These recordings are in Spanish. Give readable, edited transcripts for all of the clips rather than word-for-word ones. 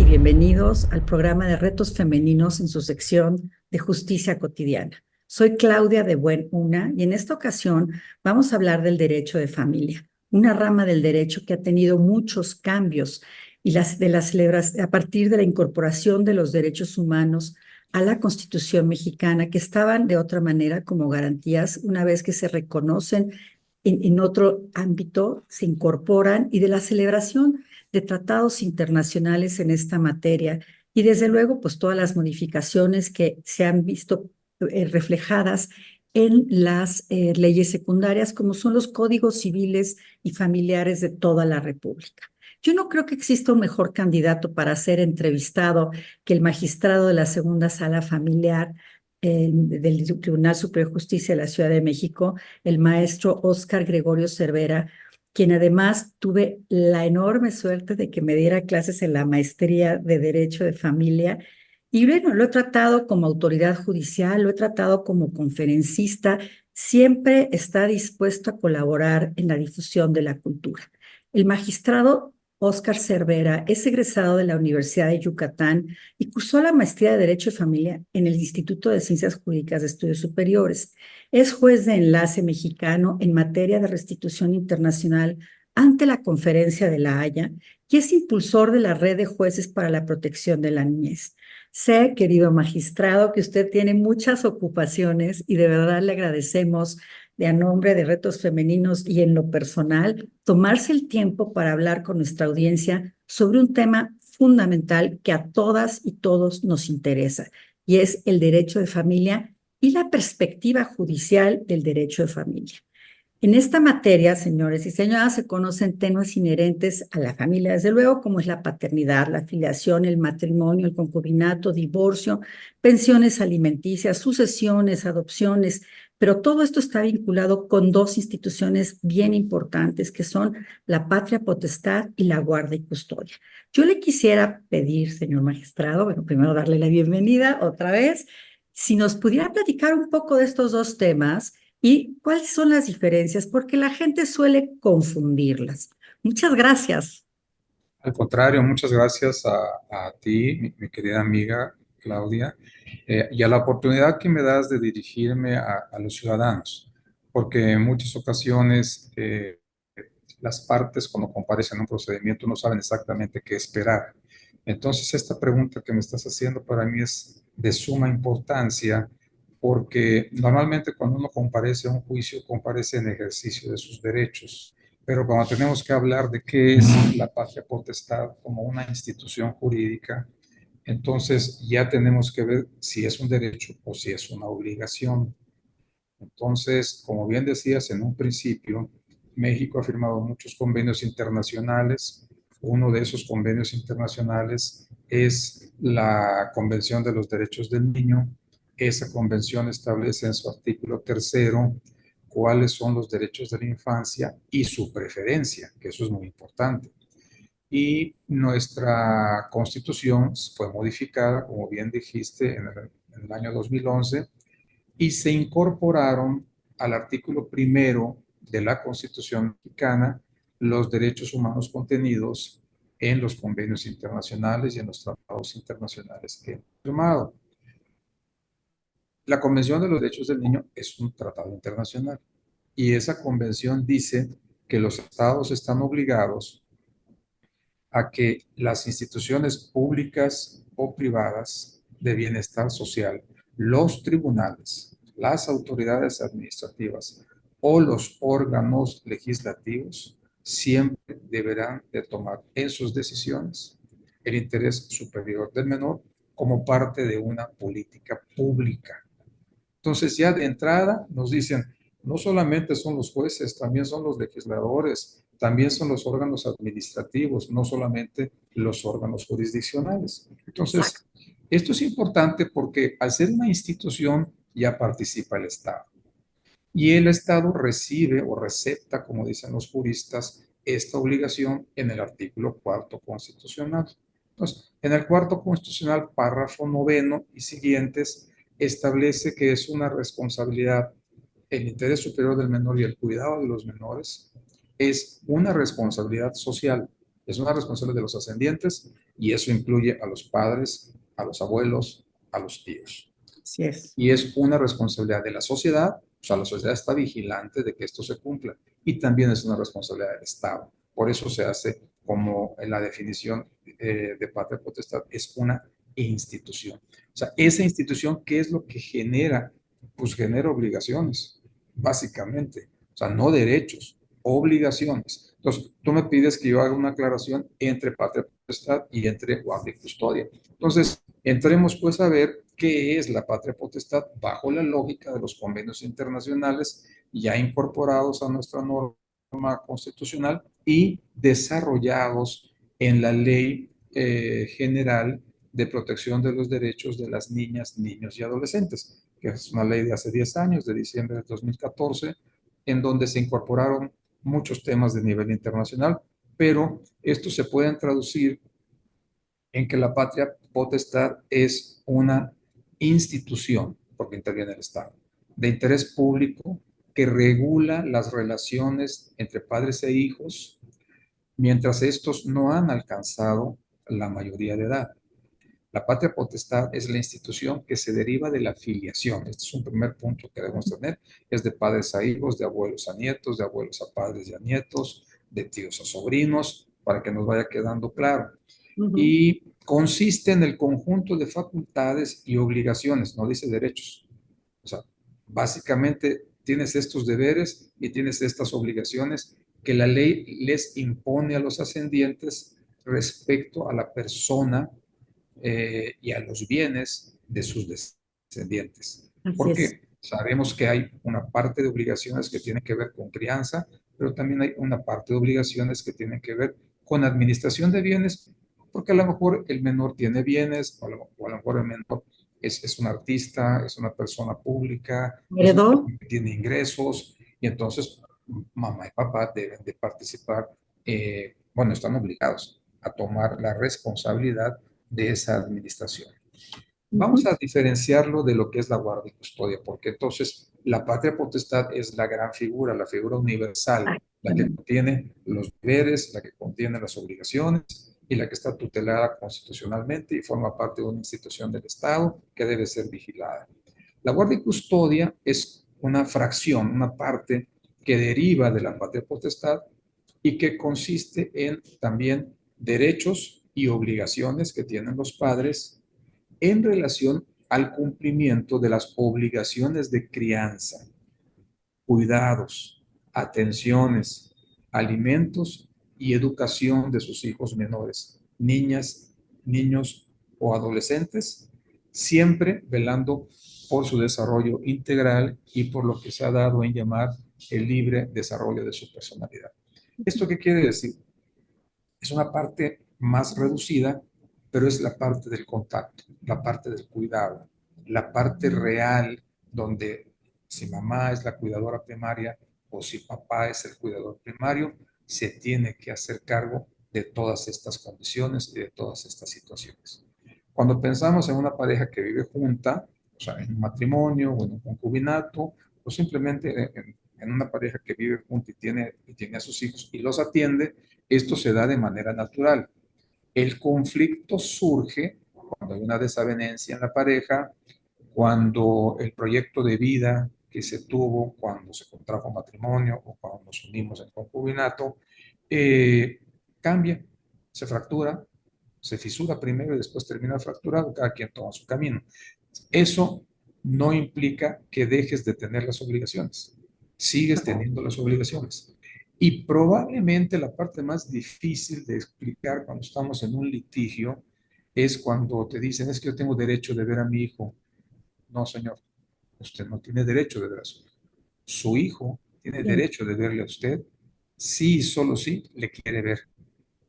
y bienvenidos al programa de Retos Femeninos en su sección de Justicia Cotidiana. Soy Claudia de Buenuna y en esta ocasión vamos a hablar del derecho de familia, una rama del derecho que ha tenido muchos cambios y a partir de la incorporación de los derechos humanos a la Constitución mexicana, que estaban de otra manera como garantías una vez que se reconocen en otro ámbito, se incorporan, y de la celebración de tratados internacionales en esta materia y desde luego pues todas las modificaciones que se han visto reflejadas en las leyes secundarias como son los códigos civiles y familiares de toda la República. Yo no creo que exista un mejor candidato para ser entrevistado que el magistrado de la Segunda Sala Familiar del Tribunal Superior de Justicia de la Ciudad de México, el maestro Óscar Gregorio Cervera, quien además tuve la enorme suerte de que me diera clases en la maestría de Derecho de Familia. Y bueno, lo he tratado como autoridad judicial, lo he tratado como conferencista, siempre está dispuesto a colaborar en la difusión de la cultura. El magistrado Óscar Cervera es egresado de la Universidad de Yucatán y cursó la maestría de Derecho de Familia en el Instituto de Ciencias Jurídicas de Estudios Superiores. Es juez de enlace mexicano en materia de restitución internacional ante la Conferencia de La Haya y es impulsor de la Red de Jueces para la Protección de la Niñez. Sé, querido magistrado, que usted tiene muchas ocupaciones y de verdad le agradecemos de a nombre de Retos Femeninos y en lo personal, tomarse el tiempo para hablar con nuestra audiencia sobre un tema fundamental que a todas y todos nos interesa, y es el derecho de familia y la perspectiva judicial del derecho de familia. En esta materia, señores y señoras, se conocen temas inherentes a la familia, desde luego, como es la paternidad, la filiación, el matrimonio, el concubinato, divorcio, pensiones alimenticias, sucesiones, adopciones, pero todo esto está vinculado con dos instituciones bien importantes, que son la patria potestad y la guarda y custodia. Yo le quisiera pedir, señor magistrado, bueno, primero darle la bienvenida otra vez, si nos pudiera platicar un poco de estos dos temas. ¿Y cuáles son las diferencias? Porque la gente suele confundirlas. Muchas gracias. Al contrario, muchas gracias a ti, mi querida amiga Claudia, y a la oportunidad que me das de dirigirme a los ciudadanos, porque en muchas ocasiones las partes cuando comparecen en un procedimiento no saben exactamente qué esperar. Entonces, esta pregunta que me estás haciendo para mí es de suma importancia, porque normalmente cuando uno comparece a un juicio, comparece en ejercicio de sus derechos. Pero cuando tenemos que hablar de qué es la patria potestad como una institución jurídica, entonces ya tenemos que ver si es un derecho o si es una obligación. Entonces, como bien decías en un principio, México ha firmado muchos convenios internacionales. Uno de esos convenios internacionales es la Convención de los Derechos del Niño. Esa convención establece en su artículo tercero cuáles son los derechos de la infancia y su preferencia, que eso es muy importante. Y nuestra constitución fue modificada, como bien dijiste, en el año 2011 y se incorporaron al artículo primero de la Constitución mexicana los derechos humanos contenidos en los convenios internacionales y en los tratados internacionales que hemos firmado. La Convención de los Derechos del Niño es un tratado internacional y esa convención dice que los estados están obligados a que las instituciones públicas o privadas de bienestar social, los tribunales, las autoridades administrativas o los órganos legislativos siempre deberán de tomar en sus decisiones el interés superior del menor como parte de una política pública. Entonces ya de entrada nos dicen, no solamente son los jueces, también son los legisladores, también son los órganos administrativos, no solamente los órganos jurisdiccionales. Exacto. Entonces, esto es importante porque al ser una institución ya participa el Estado. Y el Estado recibe o recepta, como dicen los juristas, esta obligación en el artículo cuarto constitucional. Entonces, en el cuarto constitucional, párrafo noveno y siguientes, establece que es una responsabilidad, el interés superior del menor y el cuidado de los menores es una responsabilidad social Es una responsabilidad de los ascendientes y eso incluye a los padres, a los abuelos, a los tíos. Así es. Y es una responsabilidad de la sociedad, o sea, la sociedad está vigilante de que esto se cumpla y también es una responsabilidad del Estado. Por eso se hace como en la definición de patria potestad, es una institución. O sea, esa institución, ¿qué es lo que genera? Pues genera obligaciones, básicamente. O sea, no derechos, obligaciones. Entonces, tú me pides que yo haga una aclaración entre patria potestad y entre guardia y custodia. Entonces, entremos pues a ver qué es la patria potestad bajo la lógica de los convenios internacionales ya incorporados a nuestra norma constitucional y desarrollados en la Ley General de Protección de los Derechos de las Niñas, Niños y Adolescentes, que es una ley de hace 10 años, de diciembre de 2014, en donde se incorporaron muchos temas de nivel internacional, pero estos se pueden traducir en que la patria potestad es una institución, porque interviene el Estado, de interés público que regula las relaciones entre padres e hijos mientras estos no han alcanzado la mayoría de edad. La patria potestad es la institución que se deriva de la filiación. Este es un primer punto que debemos tener. Es de padres a hijos, de abuelos a nietos, de abuelos a padres y a nietos, de tíos a sobrinos, para que nos vaya quedando claro. Ujú. Y consiste en el conjunto de facultades y obligaciones, no dice derechos. O sea, básicamente tienes estos deberes y tienes estas obligaciones que la ley les impone a los ascendientes respecto a la persona y a los bienes de sus descendientes. Así es. Porque sabemos que hay una parte de obligaciones que tienen que ver con crianza, pero también hay una parte de obligaciones que tienen que ver con administración de bienes, porque a lo mejor el menor tiene bienes, o a lo mejor el menor es un artista, es una persona pública, es una ¿Heredó? persona que tiene ingresos, y entonces mamá y papá deben de participar, bueno, están obligados a tomar la responsabilidad de esa administración. Vamos Ujú. a diferenciarlo de lo que es la guardia y custodia, porque entonces la patria potestad es la gran figura, la figura universal, la que Exactamente. contiene los deberes, la que contiene las obligaciones y la que está tutelada constitucionalmente y forma parte de una institución del Estado que debe ser vigilada. La guardia y custodia es una fracción, una parte que deriva de la patria potestad y que consiste en también derechos y obligaciones que tienen los padres en relación al cumplimiento de las obligaciones de crianza, cuidados, atenciones, alimentos y educación de sus hijos menores, niñas, niños o adolescentes, siempre velando por su desarrollo integral y por lo que se ha dado en llamar el libre desarrollo de su personalidad. ¿Esto qué quiere decir? Es una parte más reducida, pero es la parte del contacto, la parte del cuidado, la parte real donde si mamá es la cuidadora primaria o si papá es el cuidador primario, se tiene que hacer cargo de todas estas condiciones y de todas estas situaciones. Cuando pensamos en una pareja que vive junta, o sea, en un matrimonio o en un concubinato, o simplemente en una pareja que vive junta y tiene a sus hijos y los atiende, esto se da de manera natural. El conflicto surge cuando hay una desavenencia en la pareja, cuando el proyecto de vida que se tuvo, cuando se contrajo matrimonio o cuando nos unimos en concubinato, eh, cambia, se fractura, se fisura primero y después termina fracturado, cada quien toma su camino. Eso no implica que dejes de tener las obligaciones, sigues teniendo las obligaciones. Y probablemente la parte más difícil de explicar cuando estamos en un litigio es cuando te dicen, es que yo tengo derecho de ver a mi hijo. No, señor, usted no tiene derecho de ver a su hijo. Su hijo tiene Bien. derecho de verle a usted sí y solo sí le quiere ver.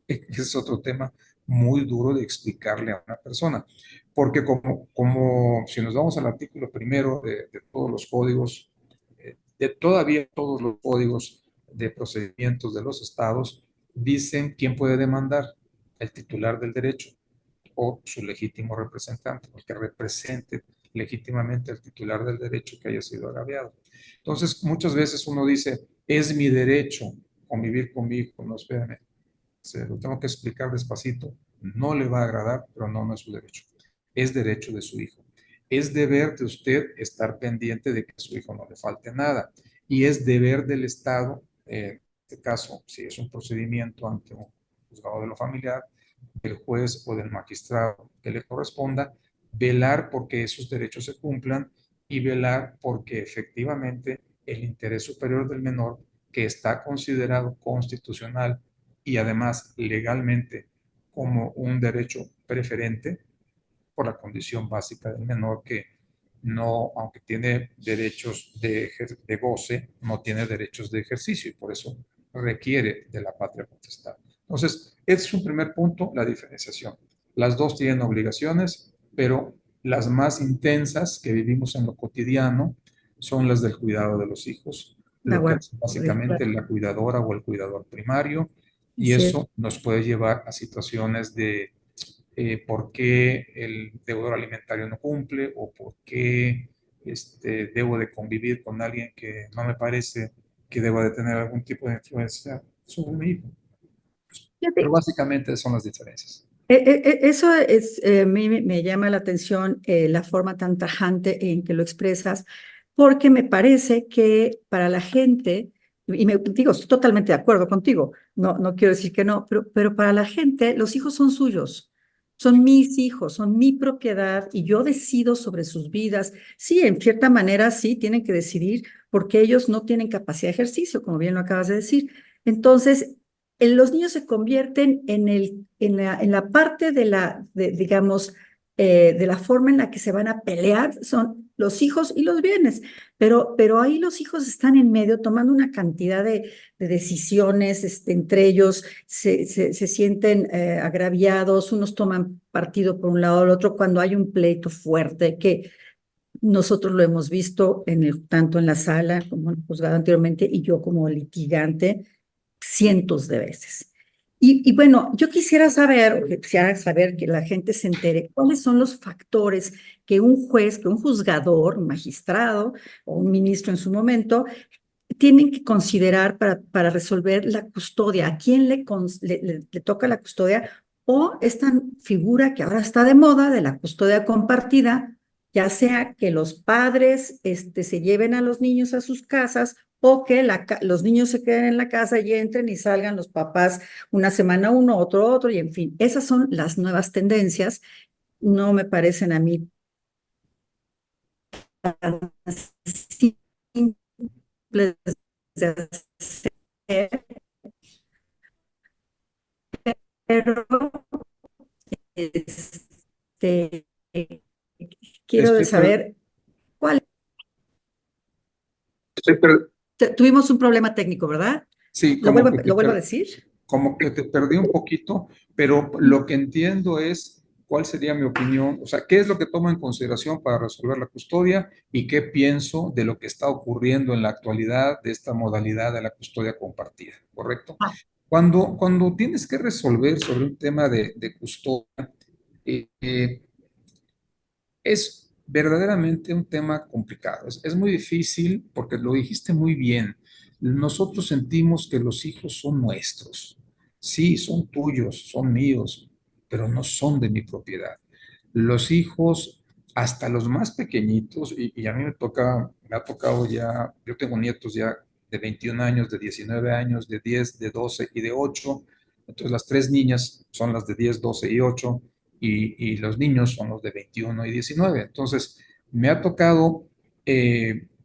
Es otro tema muy duro de explicarle a una persona, porque como si nos vamos al artículo primero de todos los códigos, de todavía todos los códigos de procedimientos de los estados, dicen quién puede demandar: el titular del derecho o su legítimo representante, el que represente legítimamente al titular del derecho que haya sido agraviado. Entonces, muchas veces uno dice, es mi derecho convivir con mi hijo. No, espérame, se lo tengo que explicar despacito, no le va a agradar, pero no es su derecho. Es derecho de su hijo. Es deber de usted estar pendiente de que a su hijo no le falte nada. Y es deber del Estado, en este caso, si es un procedimiento ante un juzgado de lo familiar, del juez o del magistrado que le corresponda, velar porque esos derechos se cumplan y velar porque efectivamente el interés superior del menor, que está considerado constitucional y además legalmente como un derecho preferente por la condición básica del menor, que no, aunque tiene derechos de goce, no tiene derechos de ejercicio y por eso requiere de la patria potestad. Entonces, este es un primer punto, la diferenciación. Las dos tienen obligaciones, pero las más intensas que vivimos en lo cotidiano son las del cuidado de los hijos, La lo que guardia. hace básicamente la cuidadora o el cuidador primario, y Así es. eso nos puede llevar a situaciones de por qué el deudor alimentario no cumple o por qué debo de convivir con alguien que no me parece que deba de tener algún tipo de influencia sobre mi hijo. Pero Fíjate, básicamente son las diferencias. Eso es, a mí me llama la atención la forma tan tajante en que lo expresas, porque me parece que para la gente, y me digo, estoy totalmente de acuerdo contigo, no quiero decir que no, pero para la gente los hijos son suyos, son mis hijos, son mi propiedad y yo decido sobre sus vidas. Sí, en cierta manera sí tienen que decidir porque ellos no tienen capacidad de ejercicio, como bien lo acabas de decir. Entonces, los niños se convierten en la parte digamos, de la forma en la que se van a pelear, son los hijos y los bienes, pero ahí los hijos están en medio tomando una cantidad de decisiones, entre ellos se sienten agraviados, unos toman partido por un lado o el otro cuando hay un pleito fuerte que nosotros lo hemos visto tanto en la sala como en el juzgado anteriormente y yo como litigante cientos de veces. Bueno, yo quisiera saber que la gente se entere cuáles son los factores que un juez, que un juzgador, un magistrado o un ministro en su momento tienen que considerar para resolver la custodia, a quién le toca la custodia o esta figura que ahora está de moda de la custodia compartida, ya sea que los padres se lleven a los niños a sus casas o que los niños se queden en la casa y entren y salgan los papás una semana uno, otro, y en fin, esas son las nuevas tendencias. No me parecen a mí tan simples de hacer, pero este, quiero Estoy, per- saber cuál. estoy per- Tuvimos un problema técnico, ¿verdad? sí, ¿Lo vuelvo a decir? como que te perdí un poquito, pero lo que entiendo es cuál sería mi opinión, o sea, qué es lo que tomo en consideración para resolver la custodia y qué pienso de lo que está ocurriendo en la actualidad de esta modalidad de la custodia compartida, ¿correcto? Ah, Cuando tienes que resolver sobre un tema de custodia, eh, eh, es verdaderamente un tema complicado. Es muy difícil porque lo dijiste muy bien. Nosotros sentimos que los hijos son nuestros. Sí, son tuyos, son míos, pero no son de mi propiedad. Los hijos, hasta los más pequeñitos, y a mí me ha tocado ya, yo tengo nietos ya de 21 años, de 19 años, de 10, de 12 y de 8. Entonces las tres niñas son las de 10, 12 y 8 y los niños son los de 21 y 19. Entonces, me ha tocado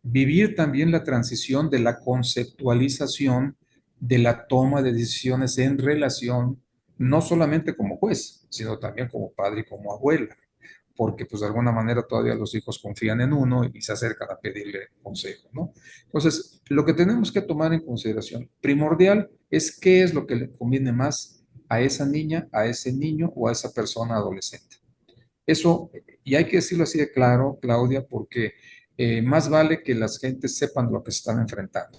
vivir también la transición de la conceptualización de la toma de decisiones en relación, no solamente como juez, sino también como padre y como abuela, porque pues de alguna manera todavía los hijos confían en uno y se acercan a pedirle consejo, ¿no? Entonces, lo que tenemos que tomar en consideración primordial es qué es lo que le conviene más a esa niña, a ese niño o a esa persona adolescente. Eso, y hay que decirlo así de claro, Claudia, porque más vale que las gentes sepan lo que se están enfrentando,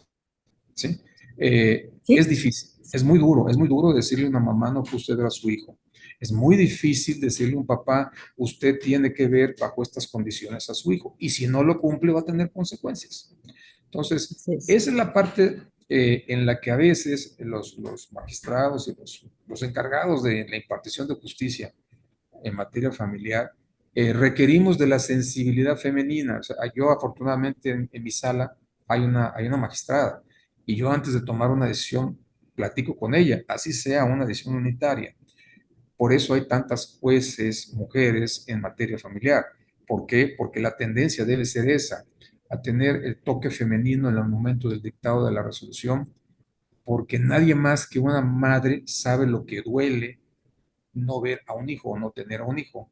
¿sí? Es sí, difícil, es muy duro decirle a una mamá no puede usted ver a su hijo. Es muy difícil decirle a un papá, usted tiene que ver bajo estas condiciones a su hijo, y si no lo cumple va a tener consecuencias. Entonces, así es. esa es la parte en la que a veces los magistrados y los encargados de la impartición de justicia en materia familiar, requerimos de la sensibilidad femenina. O sea, yo afortunadamente en mi sala hay una magistrada y yo antes de tomar una decisión platico con ella, así sea una decisión unitaria. Por eso hay tantas jueces mujeres en materia familiar. ¿Por qué? Porque la tendencia debe ser esa, a tener el toque femenino en el momento del dictado de la resolución, porque nadie más que una madre sabe lo que duele no ver a un hijo o no tener a un hijo,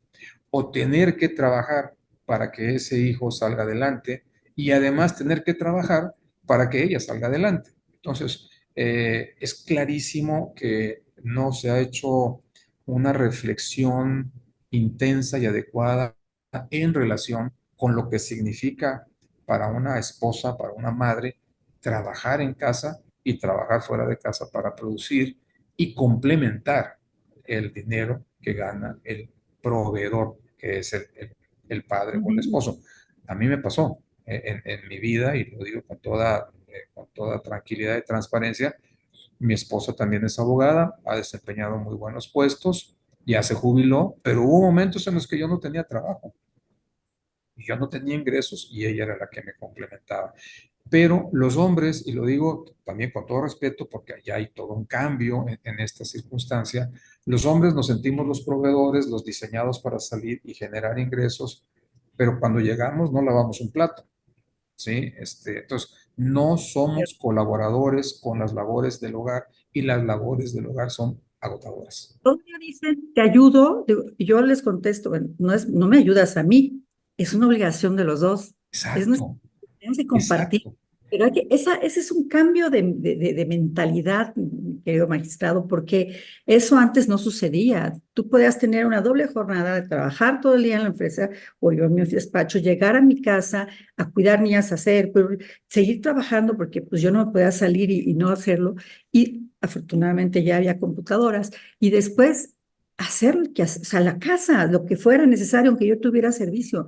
o tener que trabajar para que ese hijo salga adelante y además tener que trabajar para que ella salga adelante. Entonces, es clarísimo que no se ha hecho una reflexión intensa y adecuada en relación con lo que significa para una esposa, para una madre, trabajar en casa y trabajar fuera de casa para producir y complementar el dinero que gana el proveedor, que es el padre o el Ujú. esposo. A mí me pasó en mi vida, y lo digo con toda tranquilidad y transparencia, mi esposa también es abogada, ha desempeñado muy buenos puestos, ya se jubiló, pero hubo momentos en los que yo no tenía trabajo y yo no tenía ingresos y ella era la que me complementaba. Pero los hombres, y lo digo también con todo respeto, porque allá hay todo un cambio en esta circunstancia, los hombres nos sentimos los proveedores, los diseñados para salir y generar ingresos, pero cuando llegamos no lavamos un plato, ¿sí? Entonces, no somos colaboradores con las labores del hogar y las labores del hogar son agotadoras. Todavía dicen, te ayudo, digo, y yo les contesto, bueno, no me ayudas a mí, es una obligación de los dos, es nuestra, Exacto, tenemos que compartir, exacto. pero ese es un cambio de mentalidad, mi querido magistrado, porque eso antes no sucedía. Tú podías tener una doble jornada de trabajar todo el día en la empresa o yo en mi despacho, llegar a mi casa a cuidar niñas, seguir trabajando porque pues yo no me podía salir y no hacerlo, y afortunadamente ya había computadoras y después hacer o sea, la casa, lo que fuera necesario, aunque yo tuviera servicio.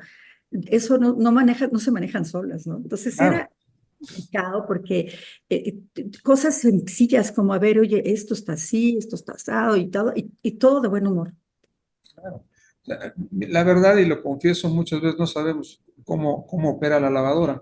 Eso no se manejan solas, ¿no? Entonces Claro, era complicado porque cosas sencillas como, a ver, oye, esto está así, esto está asado y todo de buen humor. claro. La verdad, y lo confieso, muchas veces no sabemos cómo opera la lavadora.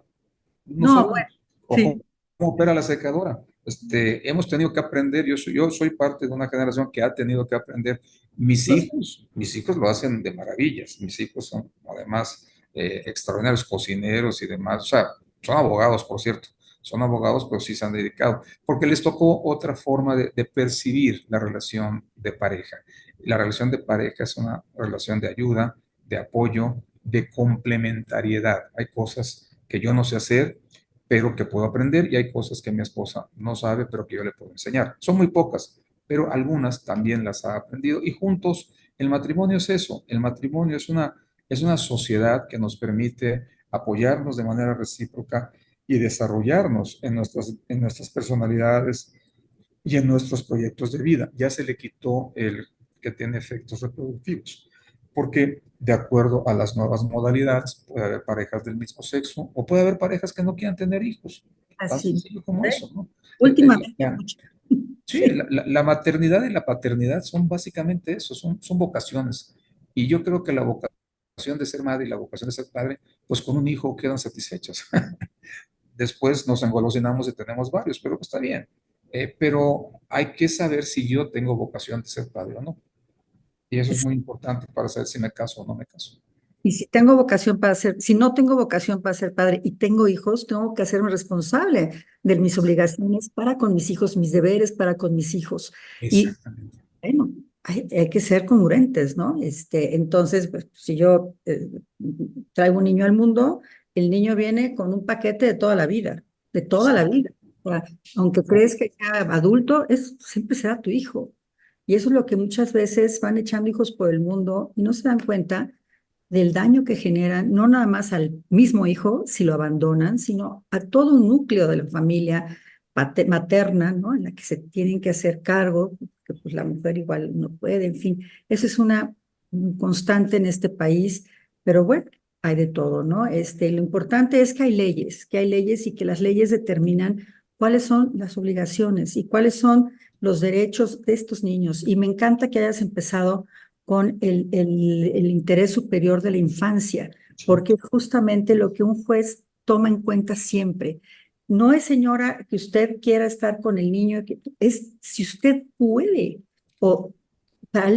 No No, sabemos. bueno, O sí, cómo opera la secadora. Hemos tenido que aprender, yo soy parte de una generación que ha tenido que aprender. Mis hijos lo hacen de maravillas. Mis hijos son además extraordinarios cocineros y demás. O sea, son abogados, por cierto. Son abogados, pero sí se han dedicado, porque les tocó otra forma de percibir la relación de pareja. La relación de pareja es una relación de ayuda, de apoyo, de complementariedad. Hay cosas que yo no sé hacer, pero que puedo aprender y hay cosas que mi esposa no sabe, pero que yo le puedo enseñar. Son muy pocas, pero algunas también las ha aprendido y juntos el matrimonio es eso. El matrimonio es una sociedad que nos permite apoyarnos de manera recíproca y desarrollarnos en nuestras personalidades y en nuestros proyectos de vida. Ya se le quitó el que tiene efectos reproductivos, porque de acuerdo a las nuevas modalidades puede haber parejas del mismo sexo o puede haber parejas que no quieran tener hijos. Tan así. sencillo como ¿Eh? eso, ¿no? Últimamente mucho. Sí, Sí. la maternidad y la paternidad son básicamente eso, son vocaciones. Y yo creo que la vocación de ser madre y la vocación de ser padre, pues con un hijo quedan satisfechas. Después nos engolosinamos y tenemos varios, pero pues está bien. Pero hay que saber si yo tengo vocación de ser padre o no. Y eso es muy importante para saber si me caso o no me caso. Y si no tengo vocación para ser padre y tengo hijos, tengo que hacerme responsable de mis obligaciones para con mis hijos, mis deberes para con mis hijos. Y Exactamente. bueno, hay que ser congruentes, ¿no? Entonces, pues, si yo traigo un niño al mundo, el niño viene con un paquete de toda la Exacto. vida. O sea, aunque crees que sea adulto, siempre será tu hijo. Y eso es lo que muchas veces van echando hijos por el mundo y no se dan cuenta del daño que generan, no nada más al mismo hijo si lo abandonan, sino a todo un núcleo de la familia materna, ¿no? En la que se tienen que hacer cargo, que pues la mujer igual no puede, en fin, eso es una constante en este país, pero bueno, hay de todo, ¿no? Lo importante es que hay leyes y que las leyes determinan cuáles son las obligaciones y cuáles son los derechos de estos niños. Y me encanta que hayas empezado con el interés superior de la infancia, Sí. porque es justamente lo que un juez toma en cuenta siempre. No es, señora, que usted quiera estar con el niño, es si usted puede o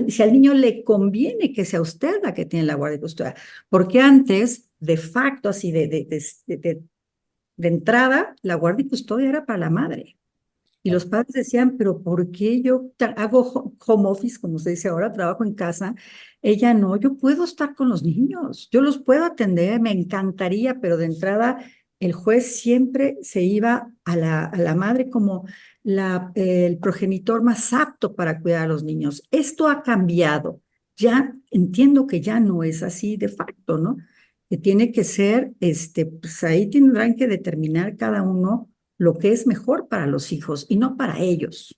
si al niño le conviene que sea usted la que tiene la guardia y custodia. Porque antes, de facto, así de entrada, la guardia y custodia era para la madre. Y los padres decían, pero ¿por qué yo hago home office, como se dice ahora, trabajo en casa? Ella no, yo puedo estar con los niños, yo los puedo atender, me encantaría, pero de entrada el juez siempre se iba a la madre como el progenitor más apto para cuidar a los niños. Esto ha cambiado. Ya entiendo que ya no es así de facto, ¿no? Que tiene que ser, pues ahí tendrán que determinar cada uno lo que es mejor para los hijos y no para ellos.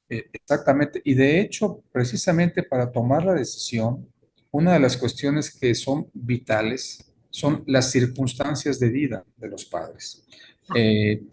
Exactamente. Y de hecho, precisamente para tomar la decisión, una de las cuestiones que son vitales son las circunstancias de vida de los padres.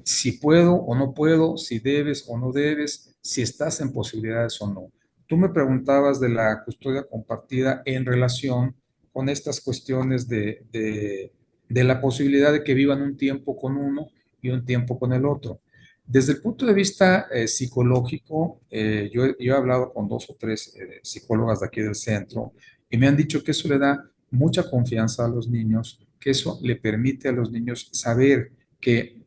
Si puedo o no puedo, si debes o no debes, si estás en posibilidades o no. Tú me preguntabas de la custodia compartida en relación con estas cuestiones de la posibilidad de que vivan un tiempo con uno y un tiempo con el otro. Desde el punto de vista psicológico, yo he hablado con dos o tres psicólogas de aquí del centro y me han dicho que eso le da mucha confianza a los niños, que eso le permite a los niños saber que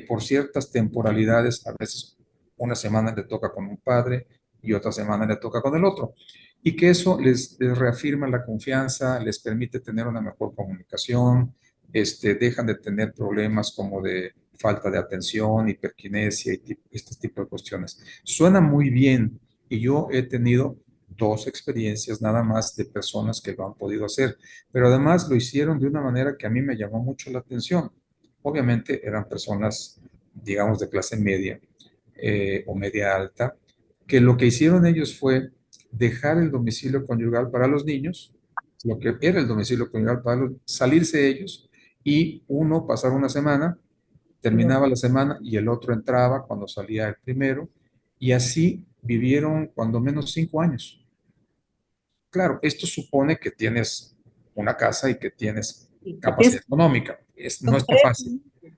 por ciertas temporalidades, a veces una semana le toca con un padre y otra semana le toca con el otro, y que eso les reafirma la confianza, les permite tener una mejor comunicación, dejan de tener problemas como de falta de atención, hiperquinesia y este tipo de cuestiones. Suena muy bien y yo he tenido dos experiencias nada más de personas que lo han podido hacer, pero además lo hicieron de una manera que a mí me llamó mucho la atención. Obviamente eran personas, digamos, de clase media o media alta, que lo que hicieron ellos fue dejar el domicilio conyugal para los niños, lo que era el domicilio conyugal para los, salirse ellos y uno pasar una semana, terminaba la semana y el otro entraba cuando salía el primero, y así vivieron cuando menos 5 años. Claro, esto supone que tienes una casa y que tienes Y que capacidad económica. No son está tres, fácil. ¿no?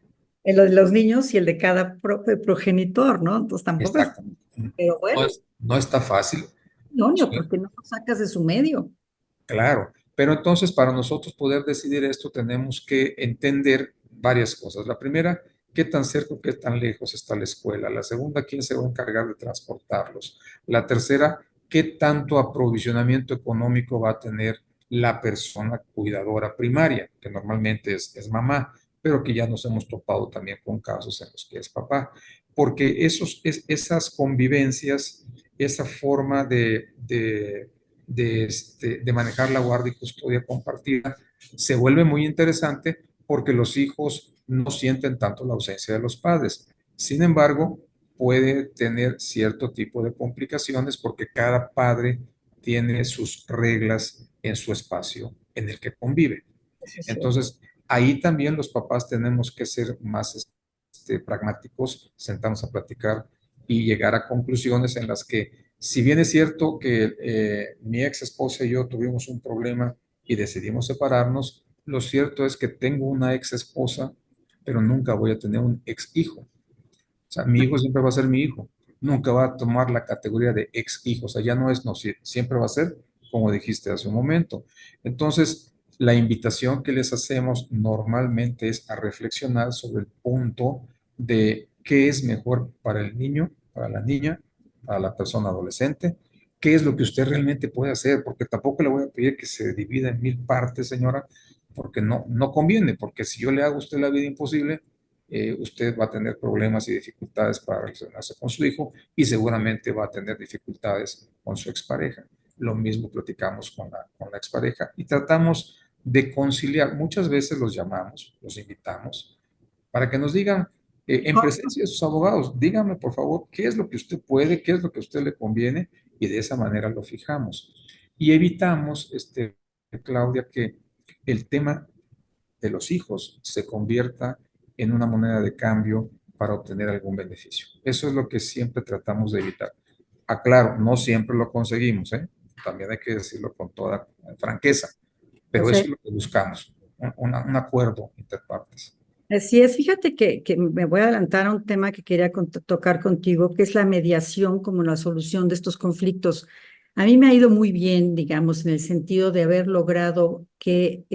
El de los niños y el de cada progenitor, ¿no? Entonces tampoco es, Exacto. pero No, bueno, no está fácil. no, porque no lo sacas de su medio. Claro, pero entonces para nosotros poder decidir esto tenemos que entender varias cosas. La primera, qué tan cerca o qué tan lejos está la escuela. La segunda, quién se va a encargar de transportarlos. La tercera, qué tanto aprovisionamiento económico va a tener la persona cuidadora primaria, que normalmente es mamá, pero que ya nos hemos topado también con casos en los que es papá. Porque esas convivencias, esa forma de manejar la guardia y custodia compartida, se vuelve muy interesante porque los hijos no sienten tanto la ausencia de los padres. Sin embargo, puede tener cierto tipo de complicaciones porque cada padre tiene sus reglas en su espacio en el que convive. Eso es cierto. Entonces, ahí también los papás tenemos que ser más pragmáticos, sentarnos a platicar y llegar a conclusiones en las que, si bien es cierto que mi ex esposa y yo tuvimos un problema y decidimos separarnos, lo cierto es que tengo una ex esposa, pero nunca voy a tener un ex hijo. O sea, mi hijo siempre va a ser mi hijo, nunca va a tomar la categoría de ex hijo, o sea, ya no es, no, siempre va a ser como dijiste hace un momento. Entonces, la invitación que les hacemos normalmente es a reflexionar sobre el punto de qué es mejor para el niño, para la niña, para la persona adolescente, qué es lo que usted realmente puede hacer, porque tampoco le voy a pedir que se divida en 1000 partes, señora, porque no conviene, porque si yo le hago a usted la vida imposible, usted va a tener problemas y dificultades para relacionarse con su hijo y seguramente va a tener dificultades con su expareja. Lo mismo platicamos con la expareja y tratamos de conciliar. Muchas veces los llamamos, los invitamos para que nos digan en presencia de sus abogados, díganme por favor qué es lo que usted puede, qué es lo que a usted le conviene y de esa manera lo fijamos. Y evitamos, Claudia, que el tema de los hijos se convierta en una moneda de cambio para obtener algún beneficio. Eso es lo que siempre tratamos de evitar. Aclaro, no siempre lo conseguimos, ¿eh? También hay que decirlo con toda franqueza, Lo pero eso es sé. lo que buscamos, un acuerdo entre partes. Así es, fíjate que me voy a adelantar a un tema que quería tocar contigo, que es la mediación como la solución de estos conflictos. A mí me ha ido muy bien, digamos, en el sentido de haber logrado que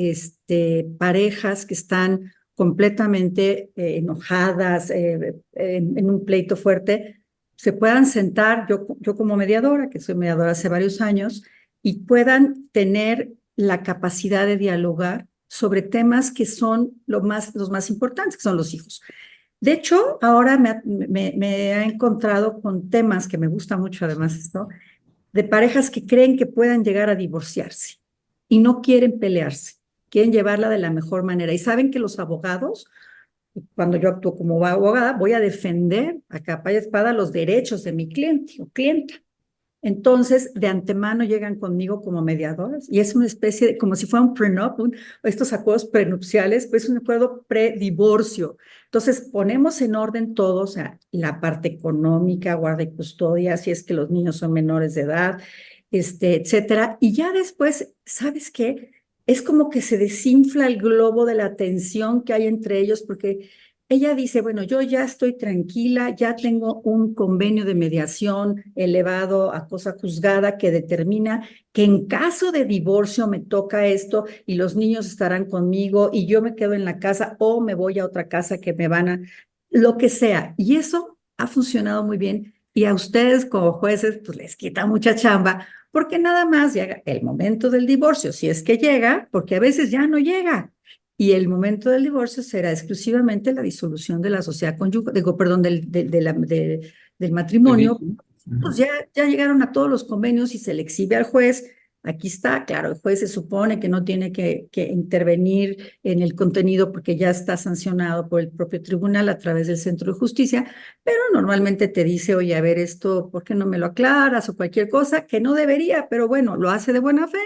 parejas que están completamente enojadas en un pleito fuerte, se puedan sentar, yo como mediadora, que soy mediadora hace varios años, y puedan tener la capacidad de dialogar sobre temas que son los más importantes, que son los hijos. De hecho, ahora me he encontrado con temas que me gusta mucho, además, esto, de parejas que creen que puedan llegar a divorciarse y no quieren pelearse, quieren llevarla de la mejor manera. Y saben que los abogados, cuando yo actúo como abogada, voy a defender a capa y espada los derechos de mi cliente o clienta. Entonces, de antemano llegan conmigo como mediadoras y es una especie de, como si fuera un prenup, estos acuerdos prenupciales, pues es un acuerdo predivorcio. Entonces, ponemos en orden todo, o sea, la parte económica, guarda y custodia, si es que los niños son menores de edad, etcétera. Y ya después, ¿sabes qué? Es como que se desinfla el globo de la tensión que hay entre ellos, porque ella dice, bueno, yo ya estoy tranquila, ya tengo un convenio de mediación elevado a cosa juzgada que determina que en caso de divorcio me toca esto y los niños estarán conmigo y yo me quedo en la casa o me voy a otra casa que me van a, lo que sea. Y eso ha funcionado muy bien y a ustedes como jueces pues les quita mucha chamba porque nada más llega el momento del divorcio, si es que llega, porque a veces ya no llega. Y el momento del divorcio será exclusivamente la disolución de la sociedad conyugal, digo, perdón, del El matrimonio. vínculo. Pues Ujú. ya llegaron a todos los convenios y se le exhibe al juez. Aquí está, claro, el juez se supone que no tiene que intervenir en el contenido porque ya está sancionado por el propio tribunal a través del Centro de Justicia, pero normalmente te dice, oye, a ver, esto, ¿por qué no me lo aclaras? O cualquier cosa que no debería, pero bueno, lo hace de buena fe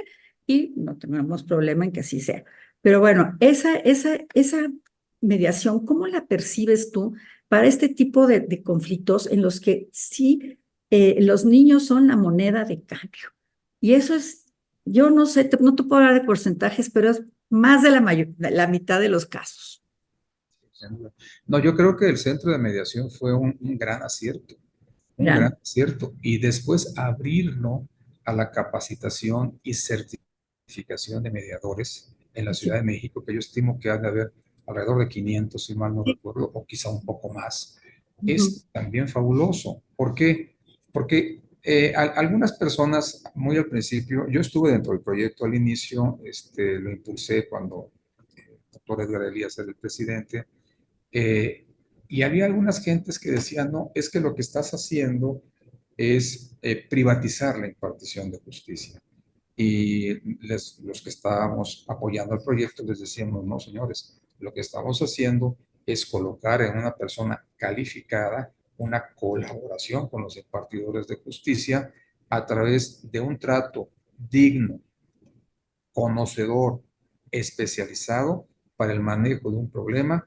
y no tenemos problema en que así sea. Pero bueno, esa mediación, ¿cómo la percibes tú para este tipo de conflictos en los que sí los niños son la moneda de cambio? Y eso es, yo no sé, no te puedo hablar de porcentajes, pero es más de de la mitad de los casos. No, yo creo que el centro de mediación fue un gran acierto, un gran Gran. acierto. Y después abrirlo a la capacitación y certificación de mediadores en la Ciudad Sí, de México, que yo estimo que ha de haber alrededor de 500, si mal no sí. recuerdo, o quizá un poco más. Ujú. Es también fabuloso. ¿Por qué? Porque algunas personas, muy al principio, yo estuve dentro del proyecto al inicio, lo impulsé cuando el doctor Edgar Elías era el presidente, eh, y había algunas gentes que decían, no, es que lo que estás haciendo es privatizar la impartición de justicia. Y los que estábamos apoyando el proyecto les decíamos, no, señores, lo que estamos haciendo es colocar en una persona calificada una colaboración con los impartidores de justicia a través de un trato digno, conocedor, especializado para el manejo de un problema,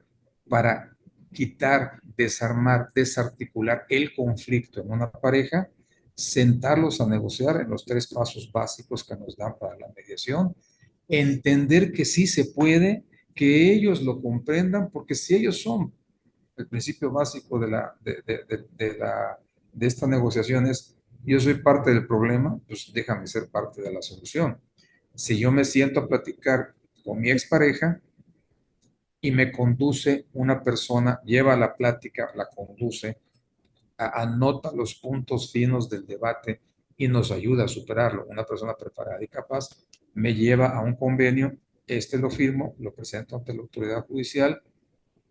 para quitar, desarmar, desarticular el conflicto en una pareja, sentarlos a negociar en los tres pasos básicos que nos dan para la mediación, entender que sí se puede, que ellos lo comprendan, porque si ellos son el principio básico de esta negociación es, yo soy parte del problema, pues déjame ser parte de la solución. Si yo me siento a platicar con mi expareja y me conduce una persona, lleva la plática, la conduce, anota los puntos finos del debate y nos ayuda a superarlo. Una persona preparada y capaz me lleva a un convenio, lo firmo, lo presento ante la autoridad judicial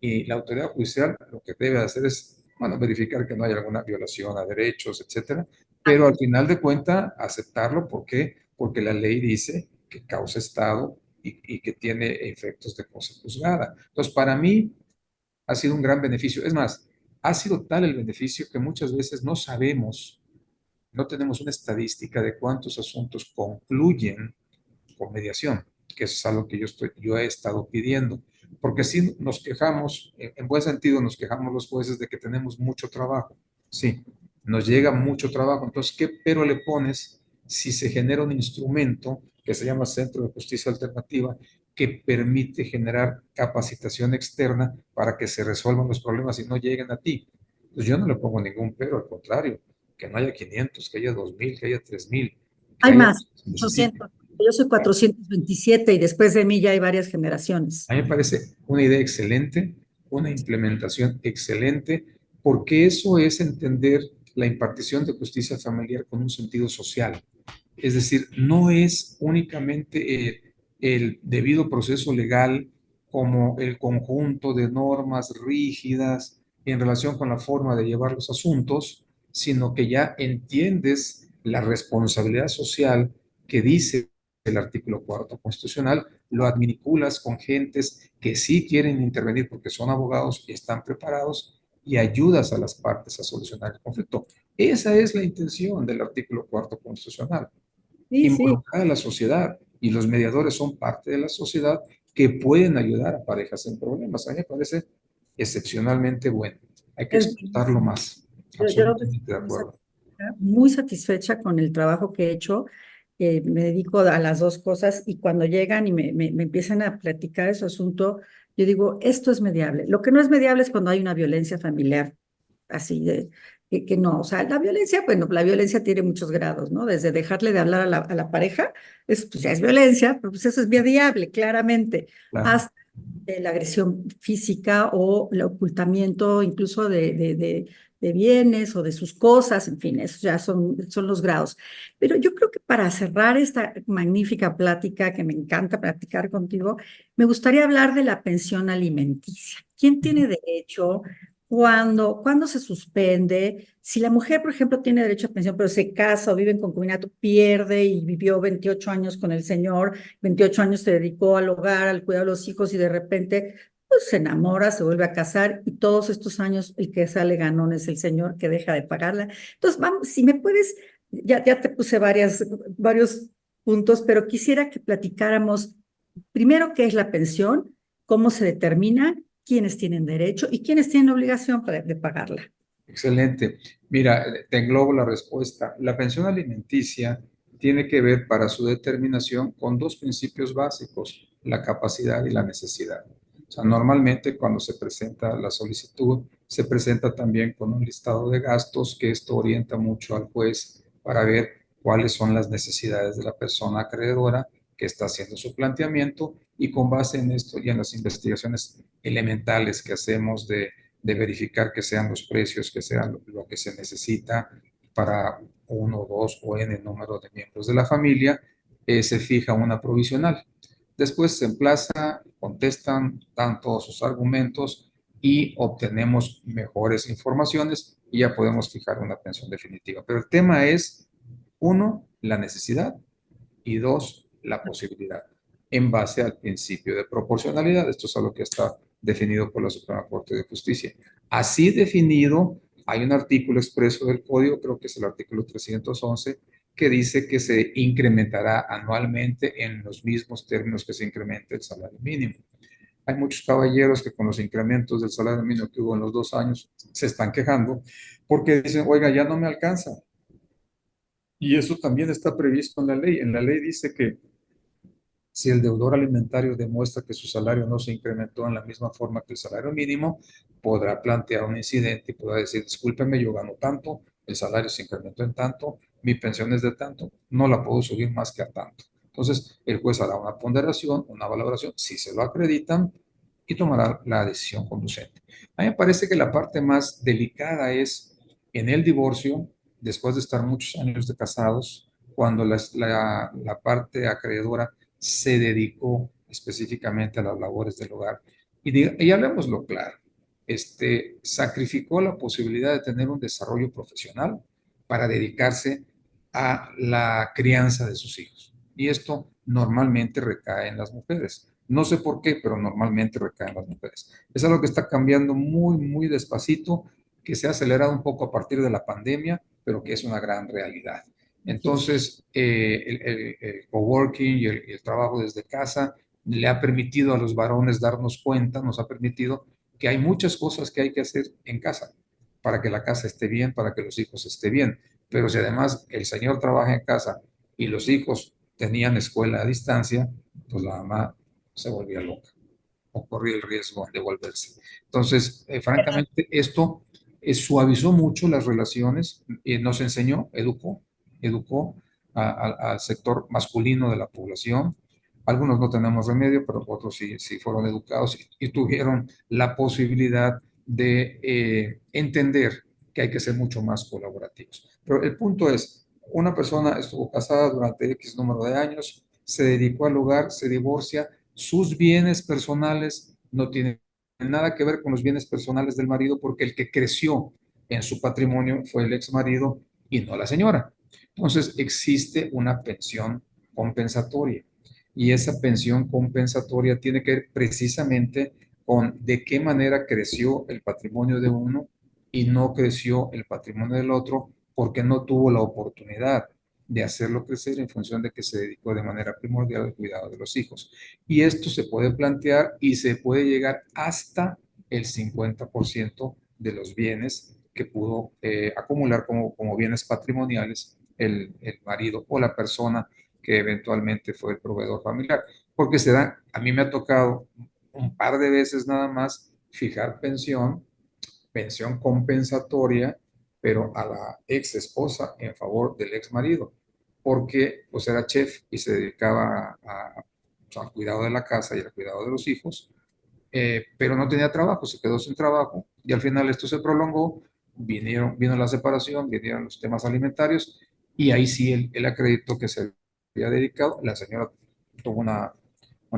y la autoridad judicial lo que debe hacer es, bueno, verificar que no hay alguna violación a derechos, etcétera, pero al final de cuentas aceptarlo. ¿Por qué? Porque la ley dice que causa estado y que tiene efectos de cosa juzgada. Entonces, para mí ha sido un gran beneficio. Es más, ha sido tal el beneficio que muchas veces no sabemos, no tenemos una estadística de cuántos asuntos concluyen con mediación, que eso es algo que yo he estado pidiendo, Porque sí nos quejamos, en buen sentido nos quejamos los jueces de que tenemos mucho trabajo. Sí, nos llega mucho trabajo. Entonces, ¿qué pero le pones si se genera un instrumento que se llama Centro de Justicia Alternativa que permite generar capacitación externa para que se resuelvan los problemas y no lleguen a ti? Pues yo no le pongo ningún pero, al contrario, que no haya 500, que haya 2000, que haya 3000, que Hay haya lo más, que se necesite. 800. Yo soy 427 y después de mí ya hay varias generaciones. A mí me parece una idea excelente, una implementación excelente, porque eso es entender la impartición de justicia familiar con un sentido social. Es decir, no es únicamente el debido proceso legal como el conjunto de normas rígidas en relación con la forma de llevar los asuntos, sino que ya entiendes la responsabilidad social que dice el artículo cuarto constitucional, lo adminiculas con gentes que sí quieren intervenir porque son abogados y están preparados y ayudas a las partes a solucionar el conflicto. Esa es la intención del artículo cuarto constitucional, Sí, sí. involucrar a la sociedad, y los mediadores son parte de la sociedad que pueden ayudar a parejas en problemas. A mí me parece excepcionalmente bueno. Hay que Es explotarlo buenísimo. más. Yo me Absolutamente de siento acuerdo. muy satisfecha con el trabajo que he hecho. Me dedico a las dos cosas y cuando llegan y me empiezan a platicar ese asunto, yo digo, esto es mediable. Lo que no es mediable es cuando hay una violencia familiar, así de, que no, o sea, la violencia, bueno, la violencia tiene muchos grados, ¿no? Desde dejarle de hablar a la pareja, pues ya es violencia, pero pues eso es mediable, claramente, Claro. hasta la agresión física o el ocultamiento incluso de bienes o de sus cosas, en fin, esos ya son los grados. Pero yo creo que para cerrar esta magnífica plática, que me encanta platicar contigo, me gustaría hablar de la pensión alimenticia. ¿Quién tiene derecho? ¿Cuándo se suspende? Si la mujer, por ejemplo, tiene derecho a pensión, pero se casa o vive en concubinato, pierde y vivió 28 años con el señor, 28 años se dedicó al hogar, al cuidado de los hijos y de repente pues, se enamora, se vuelve a casar y todos estos años el que sale ganón es el señor que deja de pagarla. Entonces, vamos, si me puedes, ya te puse varios puntos, pero quisiera que platicáramos primero qué es la pensión, cómo se determina, quiénes tienen derecho y quiénes tienen obligación de pagarla. Excelente. Mira, te englobo la respuesta. La pensión alimenticia tiene que ver para su determinación con dos principios básicos, la capacidad y la necesidad. O sea, normalmente cuando se presenta la solicitud, se presenta también con un listado de gastos que esto orienta mucho al juez para ver cuáles son las necesidades de la persona acreedora que está haciendo su planteamiento, y con base en esto y en las investigaciones elementales que hacemos de verificar que sean los precios, que sean lo que se necesita para uno, dos o n número de miembros de la familia, se fija una provisional. Después se emplaza, contestan, dan todos sus argumentos y obtenemos mejores informaciones y ya podemos fijar una pensión definitiva. Pero el tema es, uno, la necesidad, y dos, la posibilidad, en base al principio de proporcionalidad. Esto es algo que está definido por la Suprema Corte de Justicia. Así definido, hay un artículo expreso del Código, creo que es el artículo 311, que dice que se incrementará anualmente en los mismos términos que se incrementa el salario mínimo. Hay muchos caballeros que con los incrementos del salario mínimo que hubo en los 2 años se están quejando porque dicen, oiga, ya no me alcanza. Y eso también está previsto en la ley. En la ley dice que si el deudor alimentario demuestra que su salario no se incrementó en la misma forma que el salario mínimo, podrá plantear un incidente y podrá decir, discúlpeme, yo gano tanto, el salario se incrementó en tanto, mi pensión es de tanto, no la puedo subir más que a tanto. Entonces, el juez hará una ponderación, una valoración, si se lo acreditan, y tomará la decisión conducente. A mí me parece que la parte más delicada es en el divorcio, después de estar muchos años de casados, cuando la parte acreedora se dedicó específicamente a las labores del hogar. Y hablemoslo claro, sacrificó la posibilidad de tener un desarrollo profesional para dedicarse a la crianza de sus hijos. Y esto normalmente recae en las mujeres. No sé por qué, pero normalmente recae en las mujeres. Es algo que está cambiando muy, muy despacito, que se ha acelerado un poco a partir de la pandemia, pero que es una gran realidad. Sí. Entonces, el coworking y el trabajo desde casa le ha permitido a los varones darnos cuenta, nos ha permitido que hay muchas cosas que hay que hacer en casa para que la casa esté bien, para que los hijos estén bien. Pero si además el señor trabaja en casa y los hijos tenían escuela a distancia, pues la mamá se volvía loca o corría el riesgo de volverse. Entonces, francamente, esto suavizó mucho las relaciones, nos enseñó, educó al sector masculino de la población. Algunos no tenemos remedio, pero otros sí fueron educados y tuvieron la posibilidad de entender que hay que ser mucho más colaborativos. Pero el punto es, una persona estuvo casada durante X número de años, se dedicó al hogar, se divorcia, sus bienes personales no tienen nada que ver con los bienes personales del marido porque el que creció en su patrimonio fue el ex marido y no la señora. Entonces existe una pensión compensatoria y esa pensión compensatoria tiene que ver precisamente con de qué manera creció el patrimonio de uno y no creció el patrimonio del otro porque no tuvo la oportunidad de hacerlo crecer en función de que se dedicó de manera primordial al cuidado de los hijos. Y esto se puede plantear y se puede llegar hasta el 50% de los bienes que pudo acumular como bienes patrimoniales el marido o la persona que eventualmente fue el proveedor familiar. Porque se da, a mí me ha tocado un par de veces nada más fijar pensión compensatoria, pero a la ex esposa en favor del ex marido, porque pues era chef y se dedicaba pues, al cuidado de la casa y al cuidado de los hijos, pero no tenía trabajo, se quedó sin trabajo y al final esto se prolongó, vino la separación, vinieron los temas alimentarios y ahí sí él acreditó que se había dedicado, la señora tuvo una